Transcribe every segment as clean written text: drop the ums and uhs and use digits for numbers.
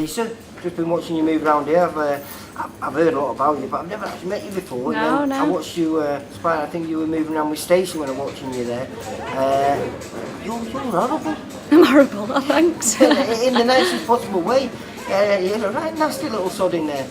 Lisa, just been watching you move around here. I've heard a lot about you, but I've never actually met you before. No. I watched you, I think you were moving around with Stacey when I'm watching you there. You're horrible. I'm horrible, oh, thanks. In the nicest possible way. You're a right nasty little sod in there.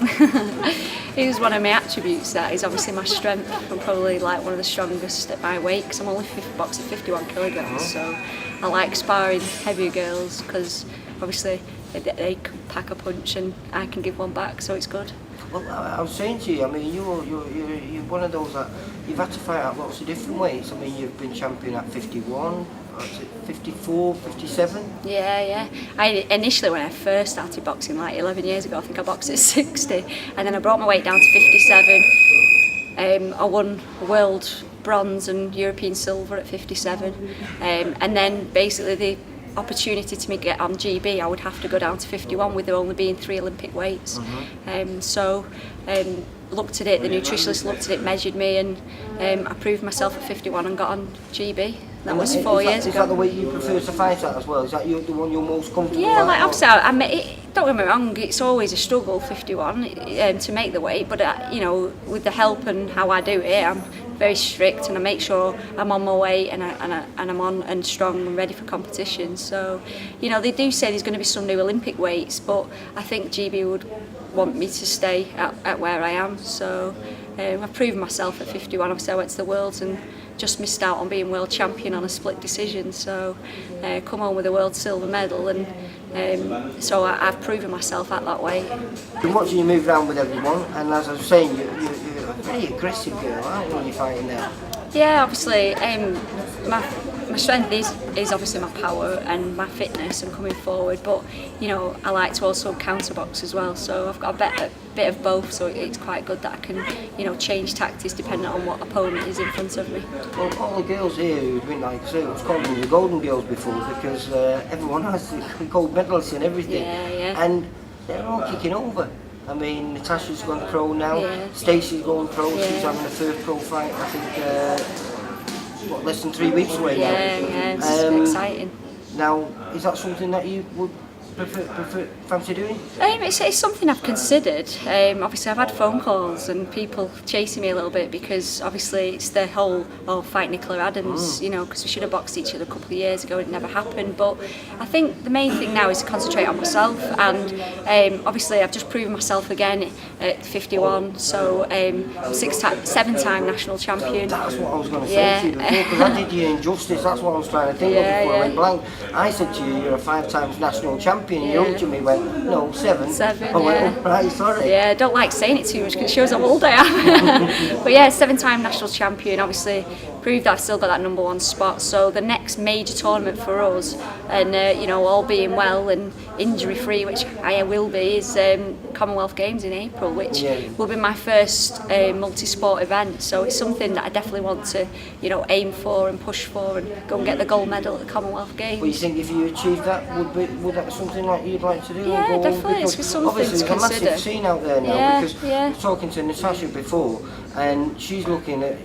It was one of my attributes, that is obviously my strength. I'm probably like one of the strongest at my weight because I'm only boxing 51 kilograms, so I like sparring heavier girls because obviously they can pack a punch and I can give one back, so it's good. Well, I was saying to you, I mean, you're one of those that you've had to fight at lots of different weights. I mean, you've been champion at 51, 54, 57? Yeah. Initially, when I first started boxing, like 11 years ago, I think I boxed at 60, and then I brought my weight down to 57. I won world bronze and European silver at 57, and then basically the opportunity to me get on GB, I would have to go down to 51 with there only being 3 Olympic weights. Looked at it, the nutritionist looked at it, measured me, and I proved myself at 51 and got on GB. That was 4 years ago. Is that the way you prefer to fight at as well? Is that the one you're most comfortable with? Yeah, like obviously, don't get me wrong, it's always a struggle, 51, to make the weight, but with the help and how I do it, I'm very strict and I make sure I'm on my weight and I'm on and strong and ready for competition. So, they do say there's going to be some new Olympic weights, but I think GB would want me to stay at where I am. So I've proven myself at 51. Obviously I went to the Worlds and just missed out on being world champion on a split decision. So come home with a world silver medal, and so I've proven myself at that weight. Been watching you move around with everyone, and as I was saying, you're a very aggressive girl, aren't you, when you're fighting there? Yeah, obviously, my strength is obviously my power and my fitness and coming forward, but I like to also counter box as well, so I've got a bit of both, so it's quite good that I can change tactics depending on what opponent is in front of me. Well, all the girls here who've been, like I say, I was calling them the golden girls before, because everyone has the gold medals and everything, and they're all kicking over. I mean, Natasha's gone pro now, Stacey's going pro, she's having her first pro fight, I think, less than 3 weeks away now. Yeah, it's exciting. Now, is that something that you would fancy doing? It's something I've considered. Obviously I've had phone calls and people chasing me a little bit because obviously it's the whole fight Nicola Adams, because we should have boxed each other a couple of years ago, it never happened, but I think the main thing now is to concentrate on myself, and obviously I've just proven myself again at 51, so 7-time national champion. That's what I was going to say to you before, because I did you injustice, that's what I was trying to think of before I went blank. I said to you, you're a 5-time national champion. You looked at me and went, no, 7. I went, oh, right, sorry. Yeah, I don't like saying it too much because it shows how old I am. But yeah, 7-time national champion, obviously proved that I've still got that #1 spot. So the next major tournament for us, and all being well and injury free, which I will be, is Commonwealth Games in April, which will be my first multi-sport event. So it's something that I definitely want to aim for and push for and go and get the gold medal at the Commonwealth Games. Well, you think if you achieve that, would that be something like you'd like to do? Yeah, definitely. It's something obviously to consider. There's a massive scene out there now, because I was talking to Natasha before, and she's looking at,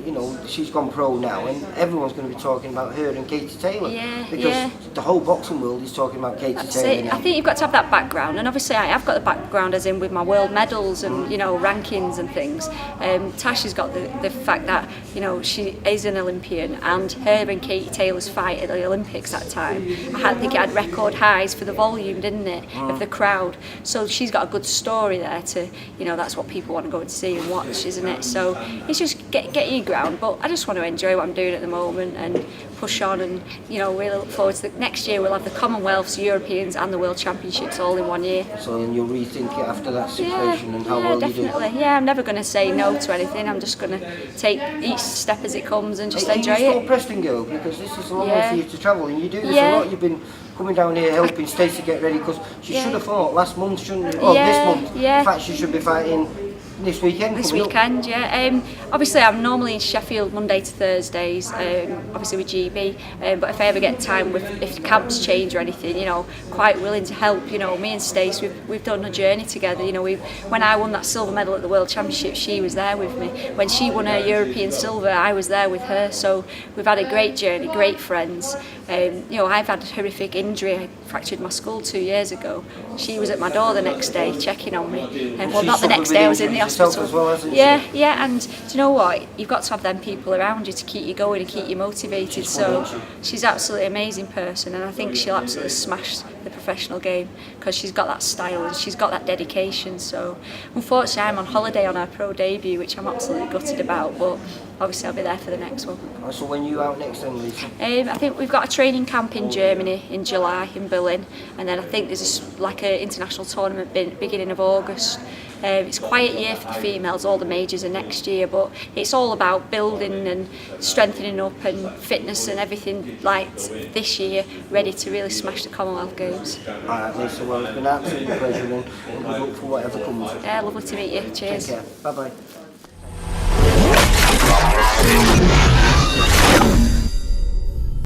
she's gone pro now, and everyone's going to be talking about her and Katie Taylor, because the whole boxing world is talking about Katie Taylor now. I think you've got to have that background, and obviously I have got the background as in with my world medals and rankings and things. Tasha's got the fact that she is an Olympian, and her and Katie Taylor's fight at the Olympics that time, I think it had record highs for the volume, didn't it, of the crowd. So she's got a good story there to, that's what people want to go and see and watch, isn't it? So it's just get your ground, but I just want to enjoy what I'm doing at the moment and push on, and really look forward to next year. We'll have the Commonwealths, Europeans and the World Championships all in 1 year. So then you'll rethink it after that situation and how well definitely. you do. Yeah, I'm never going to say no to anything. I'm just going to take each step as it comes and just enjoy it. Are you still it. a Preston girl? Because this is a long way for you to travel, and you do this a lot. You've been coming down here helping Stacey get ready, because she should have fought last month, shouldn't she? Oh, this month. In fact, she should be fighting This weekend? This coming up. weekend, yeah. Obviously, I'm normally in Sheffield Monday to Thursdays, obviously with GB. But if I ever get time, if camps change or anything, you know, quite willing to help. You know, me and Stace, we've done a journey together. You know, when I won that silver medal at the World Championship, she was there with me. When she won her European silver, I was there with her. So we've had a great journey, great friends. You know, I've had a horrific injury. I fractured my skull 2 years ago. She was at my door the next day checking on me. Well, not the next day, I was in the hospital. As well, hasn't yeah, she? yeah, and do you know what? You've got to have them people around you to keep you going and keep you motivated. So she's absolutely amazing person, and I think she'll absolutely smash the professional game because she's got that style and she's got that dedication. So unfortunately, I'm on holiday on her pro debut, which I'm absolutely gutted about, but obviously I'll be there for the next one. So when are you out next then, Lisa? I think we've got a training camp in Germany in July in Berlin, and then I think there's like an international tournament beginning of August. It's a quiet year for the females, all the majors are next year, but it's all about building and strengthening up and fitness and everything like this year, ready to really smash the Commonwealth Games. Alright, Lisa, well, it's been an absolute pleasure and good luck for whatever comes. Yeah, lovely to meet you. Cheers. Take care. Bye bye.